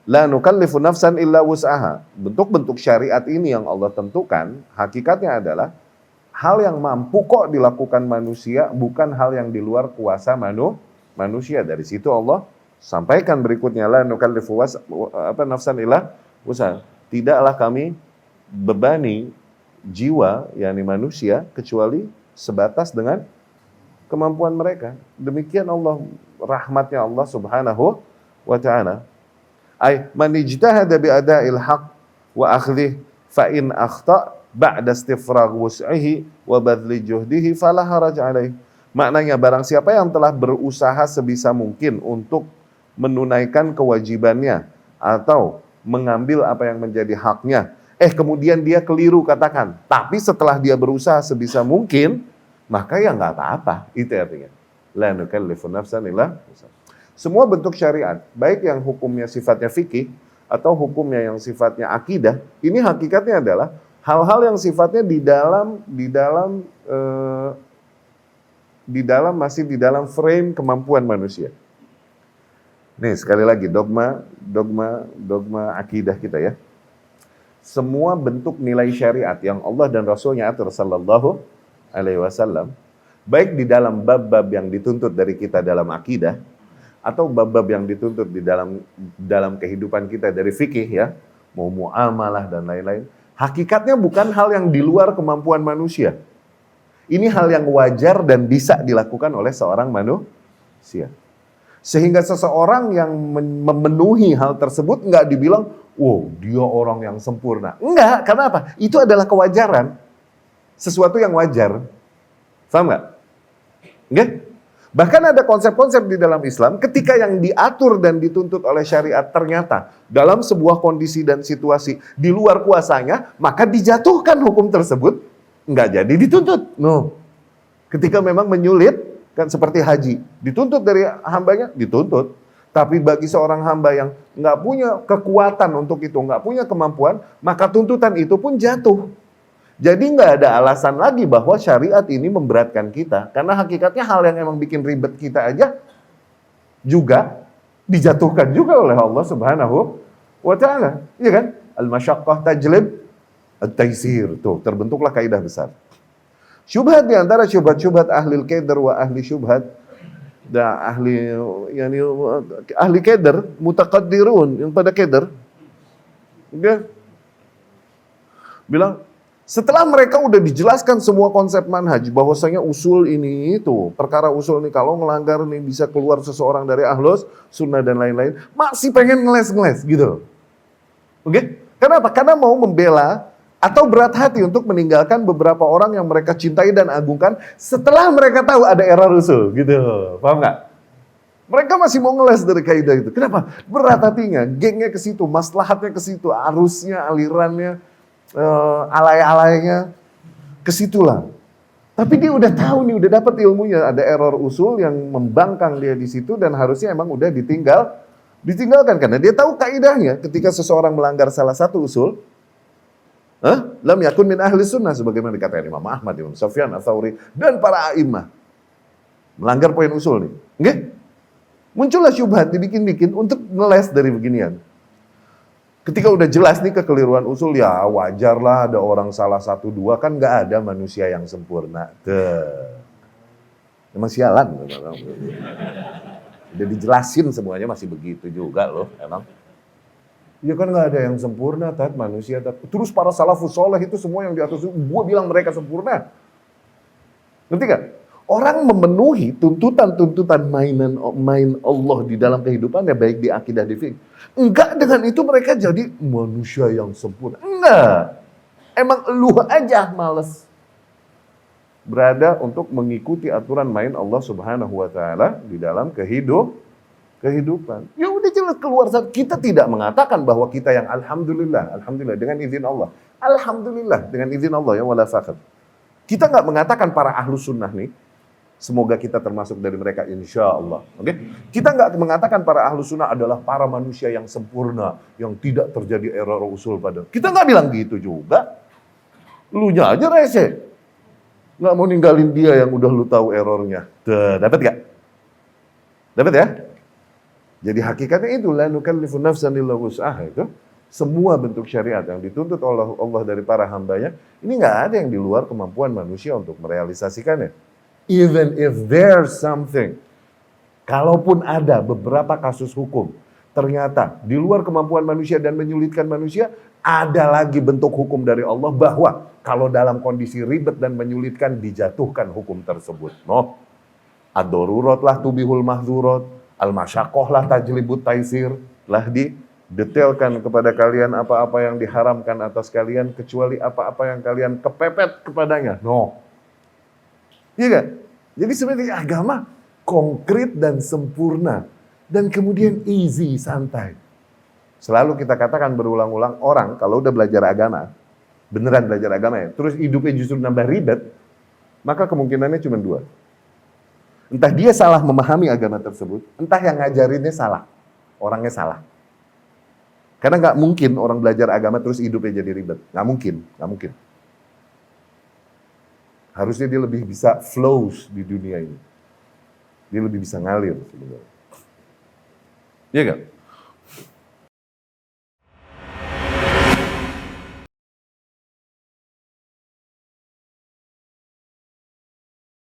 La nukallifu nafsan illa wus'aha. Bentuk-bentuk syariat ini yang Allah tentukan, hakikatnya adalah hal yang mampu kok dilakukan manusia, bukan hal yang di luar kuasa manusia. Dari situ Allah sampaikan berikutnya, la nukallifu nafsan illa wus'aha. Tidaklah kami bebani jiwa, yakni manusia, kecuali sebatas dengan kemampuan mereka. Demikian Allah, rahmatnya Allah subhanahu wa ta'ala. Ay man ijtahada bi ada'il haqq wa akhdhi fa in akhta ba'da istifragh wus'ihi wa badli juhdihi fala haraj alaih. Maknanya barang siapa yang telah berusaha sebisa mungkin untuk menunaikan kewajibannya atau mengambil apa yang menjadi haknya, kemudian dia keliru, katakan, tapi setelah dia berusaha sebisa mungkin, maka ya nggak apa-apa. Itu artinya la nukallifu nafsan illa wus'aha. Semua bentuk syariat, baik yang hukumnya sifatnya fikih atau hukumnya yang sifatnya akidah, ini hakikatnya adalah hal-hal yang sifatnya masih di dalam frame kemampuan manusia. Nih sekali lagi dogma akidah kita ya. Semua bentuk nilai syariat yang Allah dan Rasulnya atur sallallahu alaihi wasallam, baik di dalam bab-bab yang dituntut dari kita dalam akidah, atau bab-bab yang dituntut di dalam kehidupan kita dari fikih ya, mau muamalah dan lain-lain, hakikatnya bukan hal yang di luar kemampuan manusia. Ini hal yang wajar dan bisa dilakukan oleh seorang manusia. Sehingga seseorang yang memenuhi hal tersebut nggak dibilang, wow dia orang yang sempurna. Enggak, karena apa? Itu adalah kewajaran. Sesuatu yang wajar. Paham nggak? Enggak? Bahkan ada konsep-konsep di dalam Islam ketika yang diatur dan dituntut oleh syariat ternyata dalam sebuah kondisi dan situasi di luar kuasanya, maka dijatuhkan hukum tersebut, nggak jadi dituntut. No. Ketika memang menyulit, kan seperti haji, dituntut dari hambanya, dituntut. Tapi bagi seorang hamba yang nggak punya kekuatan untuk itu, nggak punya kemampuan, maka tuntutan itu pun jatuh. Jadi nggak ada alasan lagi bahwa syariat ini memberatkan kita. Karena hakikatnya hal yang emang bikin ribet kita aja juga dijatuhkan juga oleh Allah subhanahu wa ta'ala. Iya kan? Al-masyaqqah tajlib at-taysir. Tuh, terbentuklah kaidah besar. Syubhat di antara syubhat-syubhat ahli al-qadar wa ahli syubhat. Dan ahli qadar, mutaqaddirun, yang pada qadar. Dia bilang, setelah mereka udah dijelaskan semua konsep manhaj, bahwasanya usul ini itu, perkara usul ini kalau melanggar nih bisa keluar seseorang dari ahlus sunnah dan lain-lain, masih pengen ngeles-ngeles gitu. Oke? Kenapa? Karena mau membela atau berat hati untuk meninggalkan beberapa orang yang mereka cintai dan agungkan setelah mereka tahu ada error usul gitu. Paham nggak? Mereka masih mau ngeles dari kaidah itu. Kenapa? Berat hatinya, gengnya ke situ, maslahatnya ke situ, arusnya, alirannya, alay-alaynya ke situlah. Tapi dia udah tahu nih, udah dapat ilmunya, ada error usul yang membangkang dia di situ dan harusnya emang udah ditinggalkan karena dia tahu kaidahnya. Ketika seseorang melanggar salah satu usul, lam yakun min ahli sunnah, sebagaimana dikatakan Imam Ahmad, Imam Sufyan Ats-Tsauri dan para a'immah. Melanggar poin usul nih. Nggih? Muncullah syubhat dibikin-bikin untuk ngeles dari beginian. Ketika udah jelas nih kekeliruan usul, ya wajarlah ada orang salah satu dua, kan nggak ada manusia yang sempurna. Emang sialan. Udah dijelasin semuanya masih begitu juga loh, emang. Ya kan nggak ada yang sempurna, manusia. Terus para salafus soleh itu semua yang di atas itu, gue bilang mereka sempurna. Ngerti gak? Orang memenuhi tuntutan-tuntutan main Allah di dalam kehidupannya, baik di akidah, di fikih. Enggak dengan itu mereka jadi manusia yang sempurna. Enggak. Emang lu aja males berada untuk mengikuti aturan main Allah subhanahu wa ta'ala di dalam kehidupan. Ya udah jelas keluar. Kita tidak mengatakan bahwa kita yang alhamdulillah dengan izin Allah. Alhamdulillah dengan izin Allah ya wala fakhr. Kita nggak mengatakan para ahlus sunnah nih, semoga kita termasuk dari mereka insya Allah. Oke? Kita nggak mengatakan para ahlus sunnah adalah para manusia yang sempurna, yang tidak terjadi error usul pada. Kita nggak bilang gitu juga. Lunya aja rese. Nggak mau ninggalin dia yang udah lu tahu errornya. Dapat nggak? Dapat ya? Jadi hakikatnya itu la nukallifu nafsan illa wus'aha itu. Semua bentuk syariat yang dituntut oleh Allah dari para hambanya, ini nggak ada yang di luar kemampuan manusia untuk merealisasikannya. Even if there's something, kalaupun ada beberapa kasus hukum, ternyata di luar kemampuan manusia dan menyulitkan manusia, ada lagi bentuk hukum dari Allah bahwa kalau dalam kondisi ribet dan menyulitkan dijatuhkan hukum tersebut. No, ad-darurat lah tubihul mahzurat, al-masyaqqah lah tajlibut taisir, lah didetailkan kepada kalian apa-apa yang diharamkan atas kalian kecuali apa-apa yang kalian kepepet kepadanya. No. Iya kan? Jadi sebenarnya agama konkret dan sempurna dan kemudian easy, santai. Selalu kita katakan berulang-ulang, orang kalau udah belajar agama, beneran belajar agama ya, terus hidupnya justru nambah ribet, maka kemungkinannya cuma dua. Entah dia salah memahami agama tersebut, entah yang ngajarinnya salah, orangnya salah. Karena nggak mungkin orang belajar agama terus hidupnya jadi ribet, nggak mungkin. Harusnya dia lebih bisa flows di dunia ini, dia lebih bisa ngalir sebenarnya. Iya nggak?